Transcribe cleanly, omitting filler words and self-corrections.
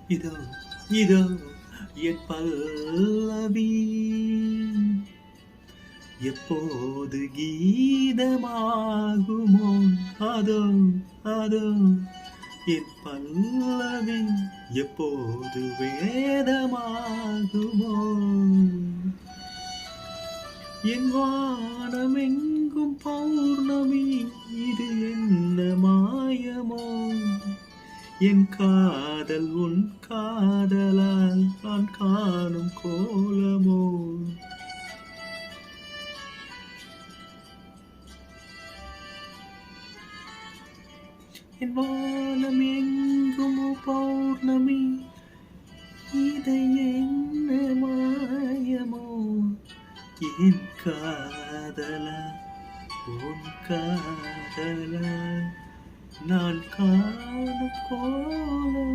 இதோ இதோ என் பல்லவி எப்போது கீதமாகுமோ அதோ அதோ என் பல்லவி எப்போது வேதமாகுமோ என் வானமெங்கும் பௌர்ணமி இது என்ன மாயமோ என் காதல் உன் காதலால் நான் காணும் கோலமோ என் வானம் எங்கும் பௌர்ணமி இது என்ன மாயமோ என் காதலா உன் காதலா நான் காணும் கோலமோ